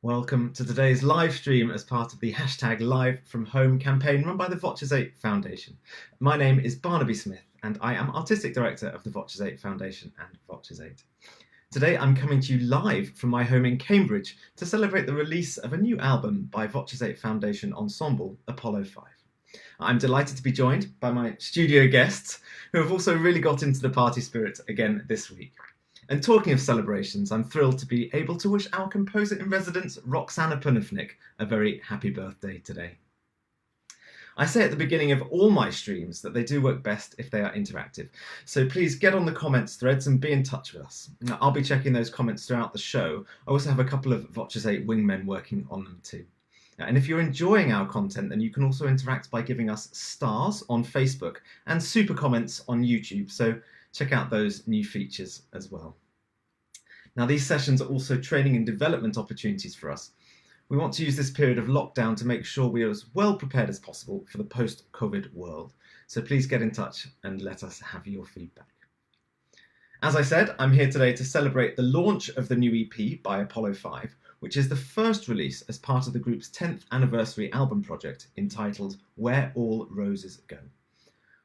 Welcome to today's live stream as part of the #Live from Home campaign run by the Voces8 Foundation. My name is Barnaby Smith and I am Artistic Director of the Voces8 Foundation and Voces8. Today I'm coming to you live from my home in Cambridge to celebrate the release of a new album by Voces8 Foundation ensemble, Apollo5. I'm delighted to be joined by my studio guests who have also really got into the party spirit again this week. And talking of celebrations, I'm thrilled to be able to wish our composer-in-residence, Roxana Punifnik, a very happy birthday today. I say at the beginning of all my streams that they do work best if they are interactive, so please get on the comments threads and be in touch with us. I'll be checking those comments throughout the show. I also have a couple of Voces8 wingmen working on them too. And if you're enjoying our content, then you can also interact by giving us stars on Facebook and super comments on YouTube, so check out those new features as well. Now, these sessions are also training and development opportunities for us. We want to use this period of lockdown to make sure we are as well prepared as possible for the post-COVID world. So please get in touch and let us have your feedback. As I said, I'm here today to celebrate the launch of the new EP by Apollo5, which is the first release as part of the group's 10th anniversary album project entitled Where All Roses Go.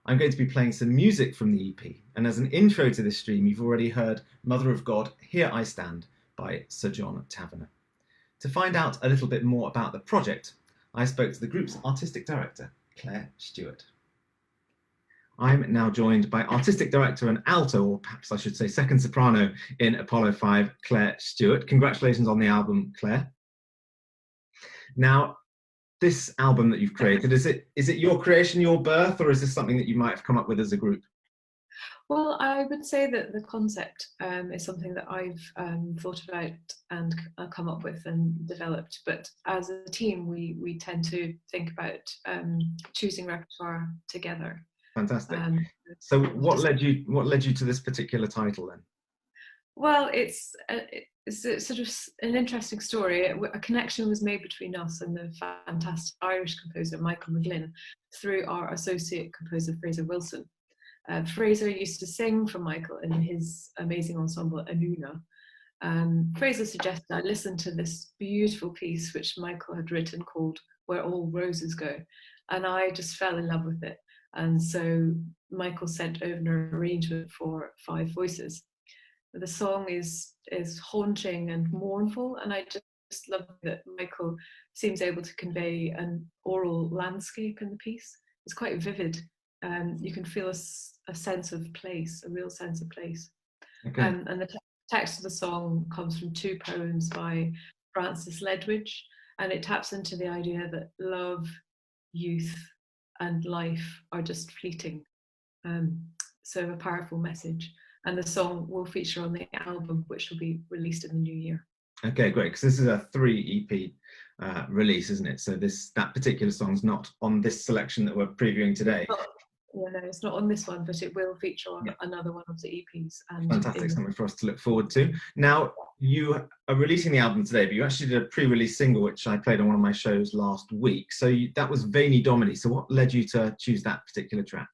I'm going to be playing some music from the EP, and as an intro to this stream, you've already heard Mother of God, Here I Stand by Sir John Tavener. To find out a little bit more about the project, I spoke to the group's artistic director, Claire Stewart. I'm now joined by artistic director and alto, or perhaps I should say second soprano in Apollo5, Claire Stewart. Congratulations on the album, Claire. Now, this album that you've created, is it your creation, your birth, or is this something that you might have come up with as a group? Well, I would say that the concept is something that I've thought about and come up with and developed. But as a team, we tend to think about choosing repertoire together. Fantastic. So, what led you to this particular title then? Well, it's sort of an interesting story. A connection was made between us and the fantastic Irish composer Michael McGlynn through our associate composer Fraser Wilson. Fraser used to sing for Michael in his amazing ensemble Anuna. Fraser suggested I listen to this beautiful piece which Michael had written called Where All Roses Go, and I just fell in love with it. And so Michael sent over an arrangement for 5 voices. The song is haunting and mournful, and I just love that Michael seems able to convey an oral landscape in the piece. It's quite vivid. You can feel a sense of place, a real sense of place. Okay. And the text of the song comes from 2 poems by Francis Ledwidge, and it taps into the idea that love, youth, and life are just fleeting. So a powerful message. And the song will feature on the album, which will be released in the new year. Okay, great, because this is a 3 EP release, isn't it? So that particular song's not on this selection that we're previewing today. No, it's not on this one, but it will feature on another one of the EPs. And fantastic, something for us to look forward to. Now, you are releasing the album today, but you actually did a pre-release single, which I played on one of my shows last week. So that was Veni Domine. So what led you to choose that particular track?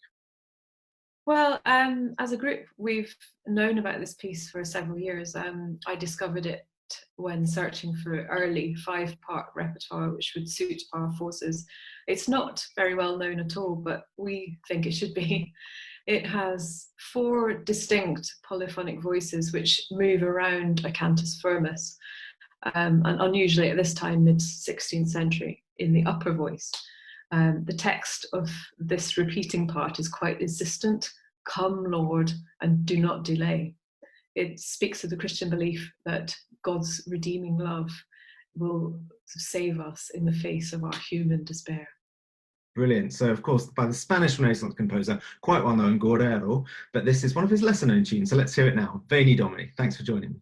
Well, as a group, we've known about this piece for several years. I discovered it when searching for early 5-part repertoire which would suit our forces. It's not very well known at all, but we think it should be. It has 4 distinct polyphonic voices which move around a cantus firmus, and unusually at this time, mid-16th century, in the upper voice. The text of this repeating part is quite insistent. Come, Lord, and do not delay. It speaks of the Christian belief that God's redeeming love will save us in the face of our human despair. Brilliant. So, of course, by the Spanish Renaissance composer, quite well known, Guerrero, but this is one of his lesser known tunes. So let's hear it now. Veni Domine. Thanks for joining me.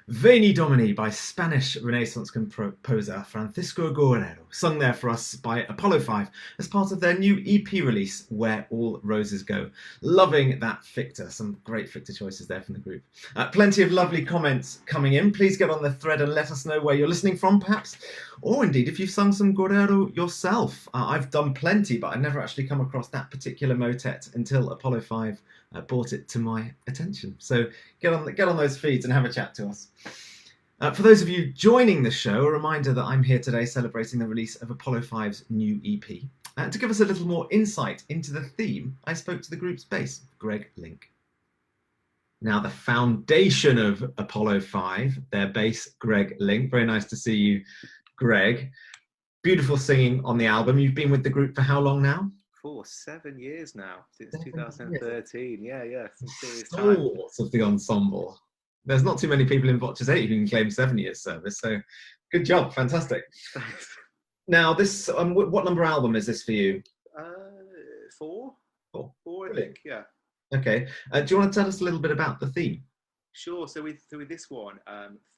Veni Domini by Spanish Renaissance composer Francisco Guerrero, sung there for us by Apollo5 as part of their new EP release, Where All Roses Go. Loving that ficta, some great ficta choices there from the group. Plenty of lovely comments coming in. Please get on the thread and let us know where you're listening from, perhaps, or indeed if you've sung some Guerrero yourself. I've done plenty, but I've never actually come across that particular motet until Apollo5 brought it to my attention. So get on those feeds and have a chat to us. For those of you joining the show, a reminder that I'm here today celebrating the release of Apollo5's new EP. To give us a little more insight into the theme, I spoke to the group's bass, Greg Link. Now, the foundation of Apollo5, their bass, Greg Link. Very nice to see you, Greg. Beautiful singing on the album. You've been with the group for how long now? For 7 years now, since 2013. Yeah, some serious time. Stalwarts of the ensemble. There's not too many people in Voces8 who can claim 7 years service, so good job, fantastic. Now, this what number album is this for you? 4. Four, I think, yeah. Okay, do you want to tell us a little bit about the theme? Sure. So with this one,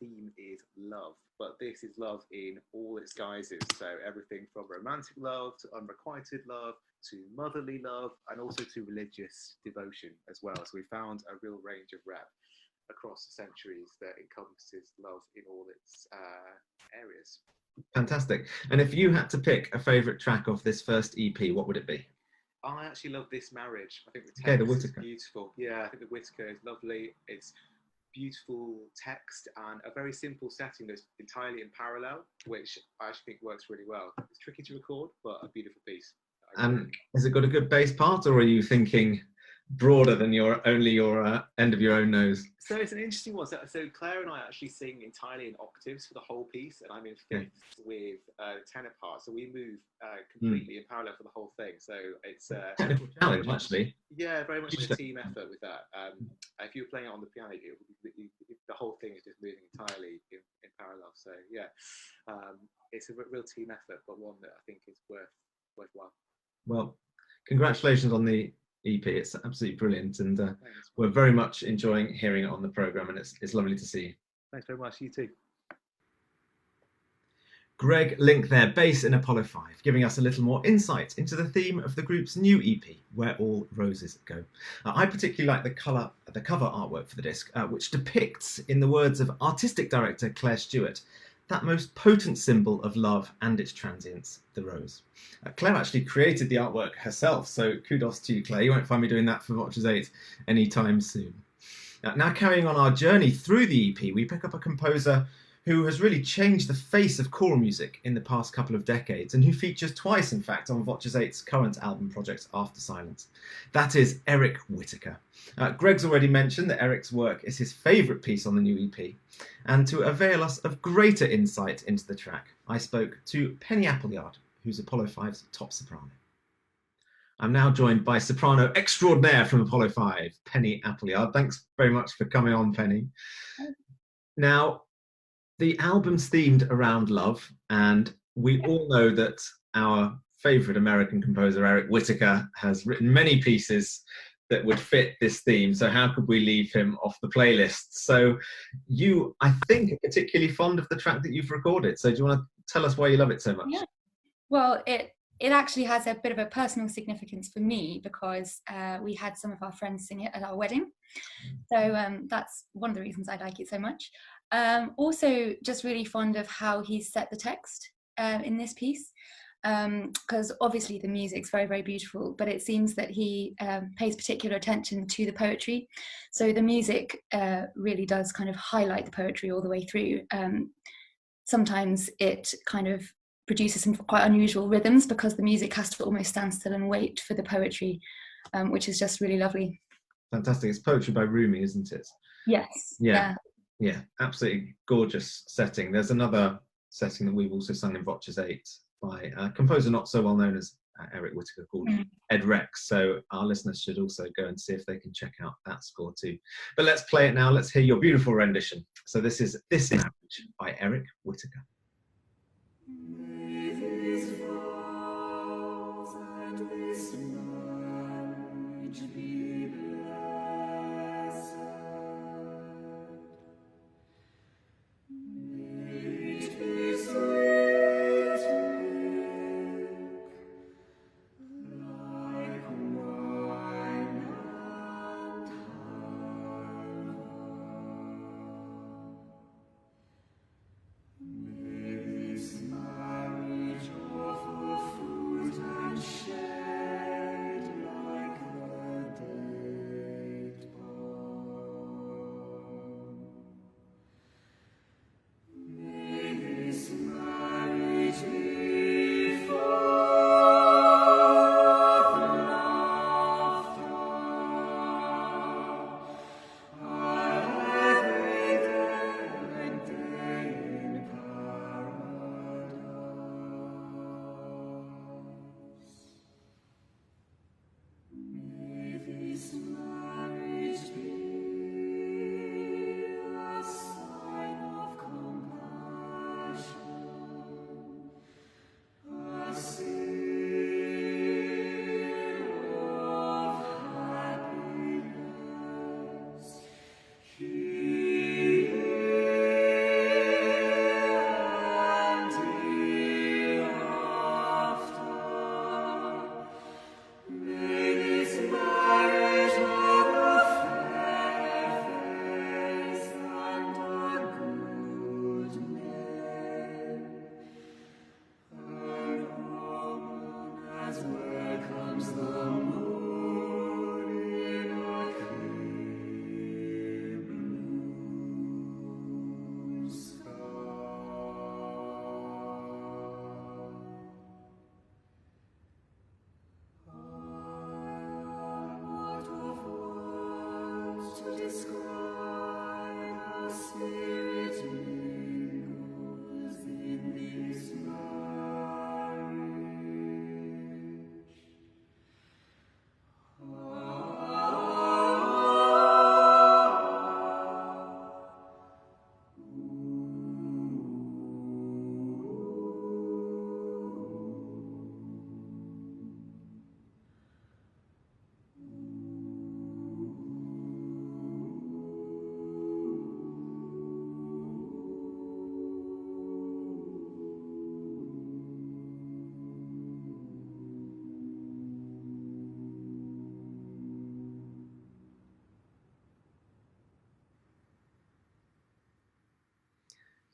theme is love, but this is love in all its guises. So everything from romantic love to unrequited love to motherly love, and also to religious devotion as well. So we found a real range of rep across the centuries that encompasses love in all its areas. Fantastic. And if you had to pick a favourite track of this first EP, what would it be? I actually love This Marriage. I think the the text is Whitacre. beautiful. Yeah, I think the Whitacre is lovely. It's beautiful text and a very simple setting that's entirely in parallel, which I actually think works really well. It's tricky to record, but a beautiful piece. And has it got a good bass part, or are you thinking broader than your end of your own nose? So it's an interesting one. So Claire and I actually sing entirely in octaves for the whole piece, and I'm in fifths with tenor part. So we move completely in parallel for the whole thing. So it's a technical challenge, actually. Yeah, very much a team effort with that. If you were playing it on the piano, the whole thing is just moving entirely in parallel. So yeah, it's a real team effort, but one that I think is worthwhile. Well, congratulations on the EP. It's absolutely brilliant, and we're very much enjoying hearing it on the programme, and it's lovely to see you. Thanks very much. You too. Greg Link there, bass in Apollo5, giving us a little more insight into the theme of the group's new EP, Where All Roses Go. I particularly like the cover artwork for the disc, which depicts, in the words of artistic director Claire Stewart, that most potent symbol of love and its transience, the rose. Claire actually created the artwork herself, so kudos to you, Claire. You won't find me doing that for Voces8 anytime soon. Now, carrying on our journey through the EP, we pick up a composer who has really changed the face of choral music in the past couple of decades, and who features twice, in fact, on Voces8's current album project, After Silence. That is Eric Whitacre. Greg's already mentioned that Eric's work is his favourite piece on the new EP, and to avail us of greater insight into the track, I spoke to Penny Appleyard, who's Apollo5's top soprano. I'm now joined by soprano extraordinaire from Apollo5, Penny Appleyard. Thanks very much for coming on, Penny. Now, the album's themed around love, and we all know that our favourite American composer, Eric Whitacre, has written many pieces that would fit this theme, so how could we leave him off the playlist? So you, I think, are particularly fond of the track that you've recorded, so do you want to tell us why you love it so much? Yeah. Well, it actually has a bit of a personal significance for me, because we had some of our friends sing it at our wedding, so that's one of the reasons I like it so much. Also, just really fond of how he set the text in this piece, because obviously the music's very, very beautiful, but it seems that he pays particular attention to the poetry. So the music really does kind of highlight the poetry all the way through. Sometimes it kind of produces some quite unusual rhythms, because the music has to almost stand still and wait for the poetry, which is just really lovely. Fantastic. It's poetry by Rumi, isn't it? Yes. Yeah, absolutely gorgeous setting. There's another setting that we've also sung in Voces8 by a composer not so well known as Eric Whitacre, called Ed Rex. So our listeners should also go and see if they can check out that score too. But let's play it now. Let's hear your beautiful rendition. So this is This Marriage by Eric Whitacre.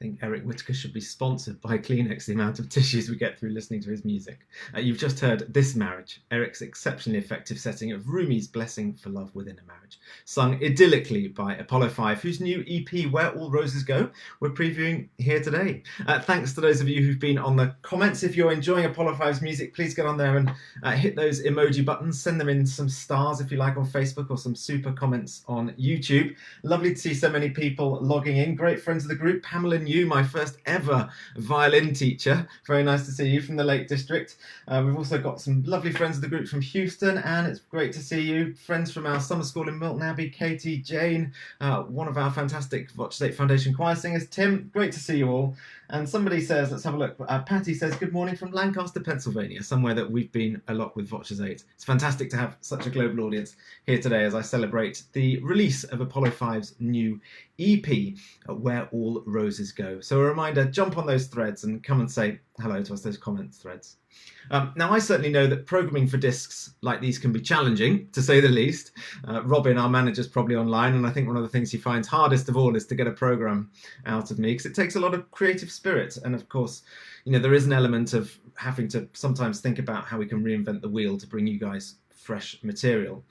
I think Eric Whitacre should be sponsored by Kleenex, the amount of tissues we get through listening to his music. You've just heard This Marriage, Eric's exceptionally effective setting of Rumi's Blessing for Love Within a Marriage, sung idyllically by Apollo5, whose new EP, Where All Roses Go, we're previewing here today. Thanks to those of you who've been on the comments. If you're enjoying Apollo5's music, please get on there and hit those emoji buttons, send them in some stars if you like on Facebook, or some super comments on YouTube. Lovely to see so many people logging in. Great friends of the group, Pamela New, my first ever violin teacher. Very nice to see you from the Lake District. We've also got some lovely friends of the group from Houston, and it's great to see you. Friends from our summer school in Milton Abbey, Katie, Jane, one of our fantastic Voces8 Foundation choir singers, Tim. Great to see you all. And somebody says, let's have a look. Patty says, good morning from Lancaster, Pennsylvania, somewhere that we've been a lot with Voces8. It's fantastic to have such a global audience here today as I celebrate the release of Apollo5's new EP, Where All Roses Go. So a reminder, jump on those threads and come and say hello to us, those comment threads. Now, I certainly know that programming for discs like these can be challenging, to say the least. Robin, our manager's probably online, and I think one of the things he finds hardest of all is to get a program out of me, because it takes a lot of creative spirit. And of course, you know, there is an element of having to sometimes think about how we can reinvent the wheel to bring you guys fresh material.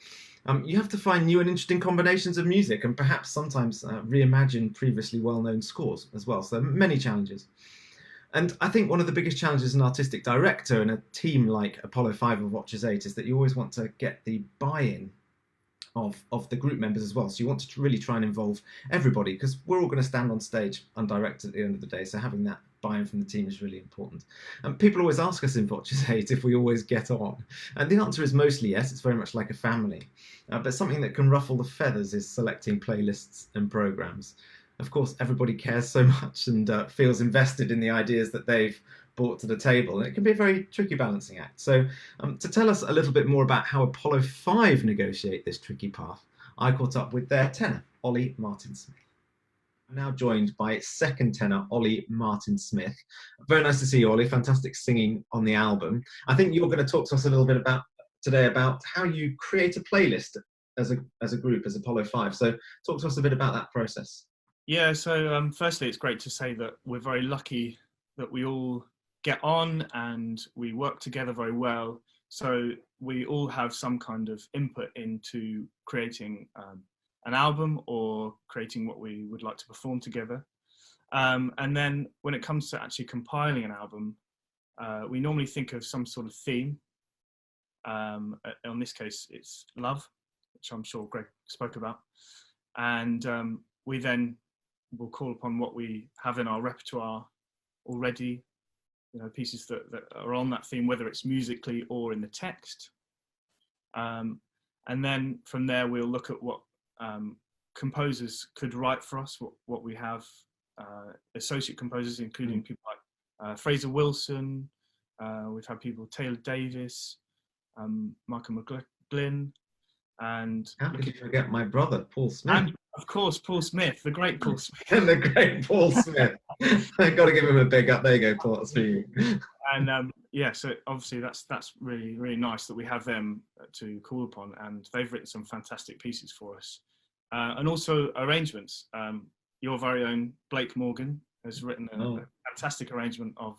You have to find new and interesting combinations of music, and perhaps sometimes reimagine previously well-known scores as well. So many challenges. And I think one of the biggest challenges as an artistic director in a team like Apollo5 or Voces8 is that you always want to get the buy-in of the group members as well. So you want to really try and involve everybody, because we're all going to stand on stage undirected at the end of the day. So having that buy-in from the team is really important. And people always ask us in Voces8 if we always get on. And the answer is mostly yes. It's very much like a family. But something that can ruffle the feathers is selecting playlists and programs. Of course, everybody cares so much and feels invested in the ideas that they've brought to the table. And it can be a very tricky balancing act. So to tell us a little bit more about how Apollo5 negotiate this tricky path, I caught up with their tenor, Ollie Martin-Smith. I'm now joined by second tenor, Ollie Martin-Smith. Very nice to see you, Ollie. Fantastic singing on the album. I think you're going to talk to us a little bit about today about how you create a playlist as a group, as Apollo5. So talk to us a bit about that process. Yeah, so firstly, it's great to say that we're very lucky that we all get on and we work together very well. So we all have some kind of input into creating an album or creating what we would like to perform together. And then when it comes to actually compiling an album, we normally think of some sort of theme. In this case, it's love, which I'm sure Greg spoke about. And we then will call upon what we have in our repertoire already, you know, pieces that are on that theme, whether it's musically or in the text. And then from there, we'll look at what composers could write for us, what we have, associate composers, including people like Fraser Wilson. We've had people, Taylor Davis, Michael McGlynn, and how could you forget my brother, Paul Smith? And of course, Paul Smith, the great Paul Smith. And the great Paul Smith. I've got to give him a big up. There you go, Paul. That's for you. And yeah, so obviously that's really, really nice that we have them to call upon, and they've written some fantastic pieces for us. And also arrangements. Your very own Blake Morgan has written a fantastic arrangement of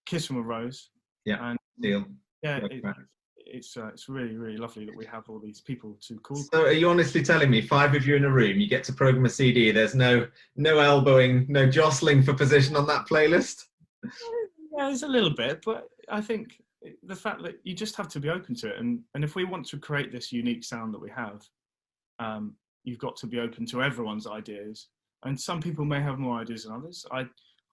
Kiss from a Rose. Yeah, and deal. Yeah, it's really, really lovely that we have all these people to call. So are you honestly telling me 5 of you in a room, you get to program a CD, there's no elbowing, no jostling for position on that playlist? Yeah, there's a little bit, but I think the fact that you just have to be open to it, and if we want to create this unique sound that we have, you've got to be open to everyone's ideas. And some people may have more ideas than others. I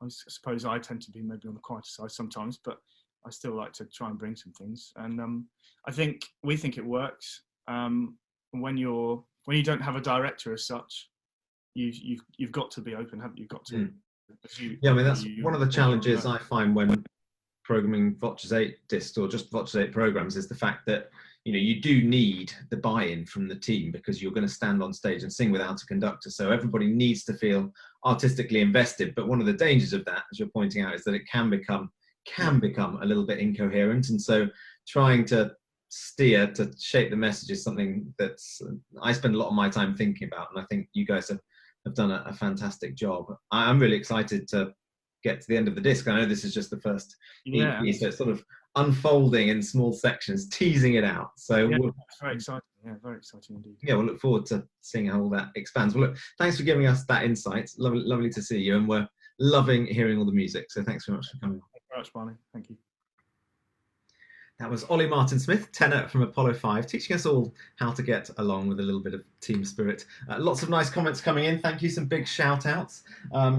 suppose I tend to be maybe on the quieter side sometimes, but I still like to try and bring some things. And we think it works. When you don't have a director as such, you've got to be open, haven't you? You've got to. Yeah, I mean, that's one of the challenges I find when programming Voces8 discs or just Voces8 programs, is the fact that, you know, you do need the buy-in from the team, because you're going to stand on stage and sing without a conductor. So everybody needs to feel artistically invested. But one of the dangers of that, as you're pointing out, is that it can become a little bit incoherent. And so trying to steer, to shape the message is something that's I spend a lot of my time thinking about, and I think you guys are have done a fantastic job. I'm really excited to get to the end of the disc. I know this is just the first EP, so it's sort of unfolding in small sections, teasing it out. So it's very exciting. Yeah, very exciting indeed. Yeah, we'll look forward to seeing how all that expands. Well, look, thanks for giving us that insight. Lovely to see you, and we're loving hearing all the music. So thanks very much for coming. Thank you very much, Barney. Thank you. That was Ollie Martin-Smith, tenor from Apollo5, teaching us all how to get along with a little bit of team spirit. Lots of nice comments coming in. Thank you. Some big shout-outs.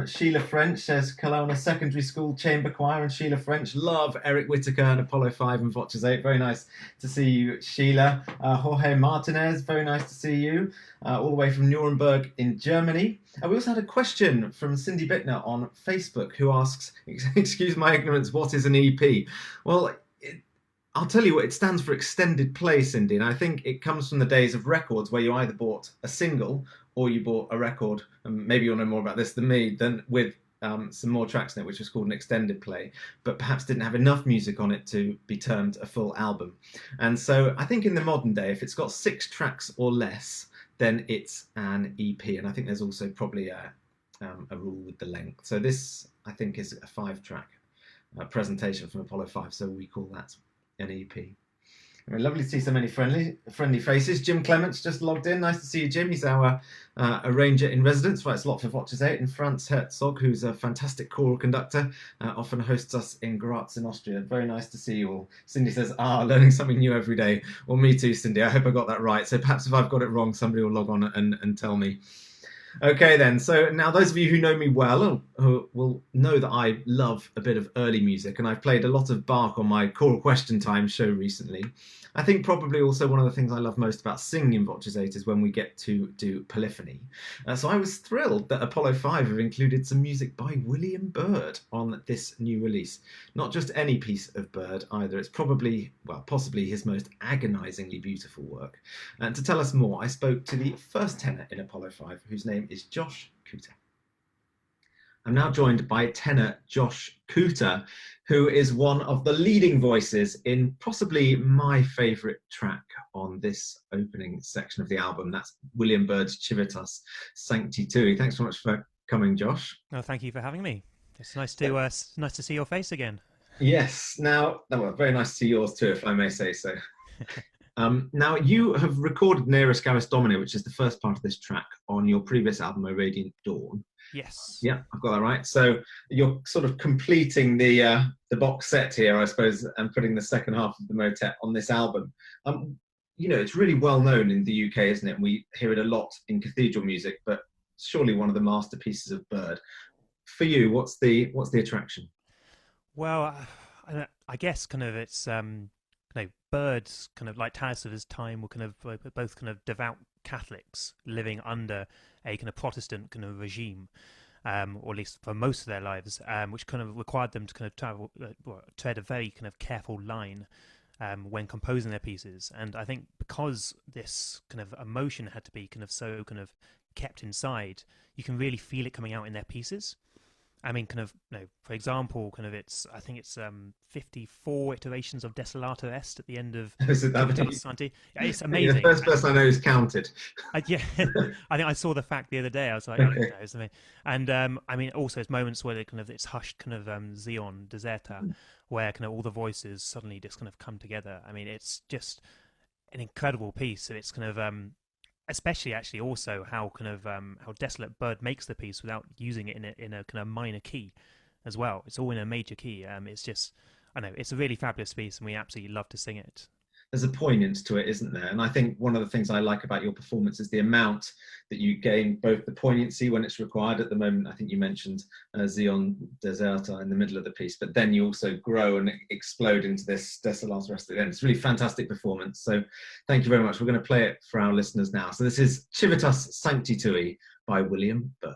Sheila French says, Kelowna Secondary School Chamber Choir and Sheila French. Love Eric Whitacre and Apollo5 and Voces 8. Very nice to see you, Sheila. Jorge Martinez, very nice to see you. All the way from Nuremberg in Germany. We also had a question from Cindy Bittner on Facebook who asks, excuse my ignorance, what is an EP? Well, I'll tell you what, it stands for extended play, Cindy, and I think it comes from the days of records where you either bought a single or you bought a record, and maybe you'll know more about this than me, with some more tracks in it, which was called an extended play, but perhaps didn't have enough music on it to be termed a full album. And so I think in the modern day, if it's got 6 tracks or less, then it's an EP, and I think there's also probably a rule with the length. So this, I think, is a 5-track presentation from Apollo5, so we call that an EP. Lovely to see so many friendly faces. Jim Clements just logged in. Nice to see you, Jim. He's our arranger in residence, writes a lot for Voces 8, and Franz Herzog, who's a fantastic choral conductor, often hosts us in Graz in Austria. Very nice to see you all. Cindy says, learning something new every day. Well, me too, Cindy. I hope I got that right. So perhaps if I've got it wrong, somebody will log on and tell me. Okay then, so now those of you who know me well will know that I love a bit of early music, and I've played a lot of Bach on my Choral Question Time show recently. I think probably also one of the things I love most about singing in Voces 8 is when we get to do polyphony. So I was thrilled that Apollo5 have included some music by William Byrd on this new release. Not just any piece of Byrd either, it's probably, well, possibly his most agonisingly beautiful work. And to tell us more, I spoke to the first tenor in Apollo5, whose name is Josh Cooter. I'm now joined by tenor Josh Cooter, who is one of the leading voices in possibly my favourite track on this opening section of the album. That's William Byrd's Civitas, Sancti. Thanks so much for coming, Josh. Oh, thank you for having me. It's nice to see your face again. Yes. Now, well, very nice to see yours too, if I may say so. Now, you have recorded Veni Domine, which is the first part of this track, on your previous album, A Radiant Dawn. Yes. Yeah, I've got that right. So you're sort of completing the box set here, I suppose, and putting the second half of the motet on this album. You know, it's really well known in the UK, isn't it? We hear it a lot in cathedral music, but surely one of the masterpieces of Byrd. For you, what's the attraction? Well, I guess kind of it's Byrd's kind of like Talis of his time were kind of both kind of devout Catholics living under a kind of Protestant kind of regime, or at least for most of their lives, which kind of required them to kind of tread a very kind of careful line when composing their pieces. And I think because this kind of emotion had to be kind of so kind of kept inside, you can really feel it coming out in their pieces. I mean, kind of, for example, kind of I think it's 54 iterations of Desolator Est at the end of Civitas Sancti. It's amazing. The first person I know is counted. Yeah, I think I saw the fact the other day. I was like, okay. And I mean, also it's moments where it's hushed kind of Zion Deserta, where kind of all the voices suddenly just kind of come together. I mean, it's just an incredible piece. So it's kind of especially actually also how kind of how Desolate Byrd makes the piece without using it in a kind of minor key as well. It's all in a major key. It's just, I know, it's a really fabulous piece, and we absolutely love to sing it. There's a poignance to it, isn't there? And I think one of the things I like about your performance is the amount that you gain, both the poignancy when it's required. At the moment, I think you mentioned Zion Deserta in the middle of the piece, but then you also grow and explode into this Desolator Est at the end. It's a really fantastic performance. So thank you very much. We're going to play it for our listeners now. So this is Civitas Sancti by William Byrd.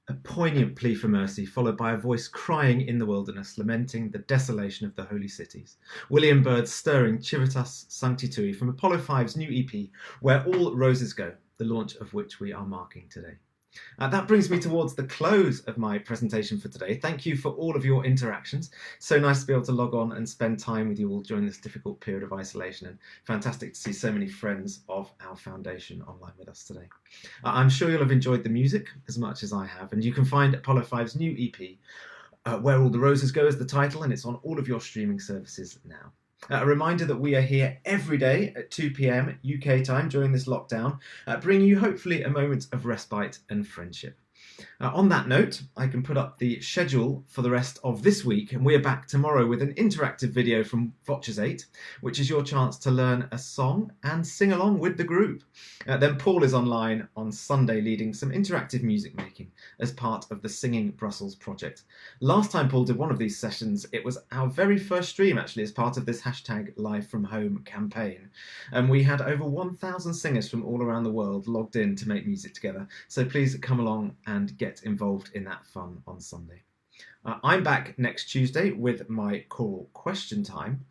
a poignant plea for mercy, followed by a voice crying in the wilderness, lamenting the desolation of the holy cities. William Byrd's stirring Civitas, Sancti from Apollo5's new EP, Where All Roses Go, the launch of which we are marking today. That brings me towards the close of my presentation for today. Thank you for all of your interactions. So nice to be able to log on and spend time with you all during this difficult period of isolation, and fantastic to see so many friends of our foundation online with us today. I'm sure you'll have enjoyed the music as much as I have, and you can find Apollo5's new EP, Where All the Roses Go is the title, and it's on all of your streaming services now. A reminder that we are here every day at 2 p.m. UK time during this lockdown, bringing you hopefully a moment of respite and friendship. On that note, I can put up the schedule for the rest of this week, and we are back tomorrow with an interactive video from Voces8, which is your chance to learn a song and sing along with the group. Then Paul is online on Sunday leading some interactive music making as part of the Singing Brussels project. Last time Paul did one of these sessions, it was our very first stream actually as part of this hashtag Live From Home campaign. And we had over 1,000 singers from all around the world logged in to make music together. So please come along and get involved in that fun on Sunday. I'm back next Tuesday with my choral question time.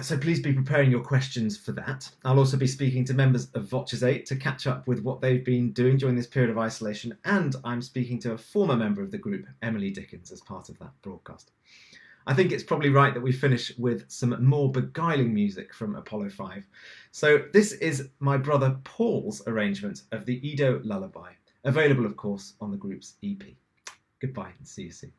So please be preparing your questions for that. I'll also be speaking to members of Voces8 to catch up with what they've been doing during this period of isolation, and I'm speaking to a former member of the group, Emily Dickens, as part of that broadcast. I think it's probably right that we finish with some more beguiling music from Apollo5. So this is my brother Paul's arrangement of the Edo Lullaby, available of course on the group's EP. Goodbye and see you soon.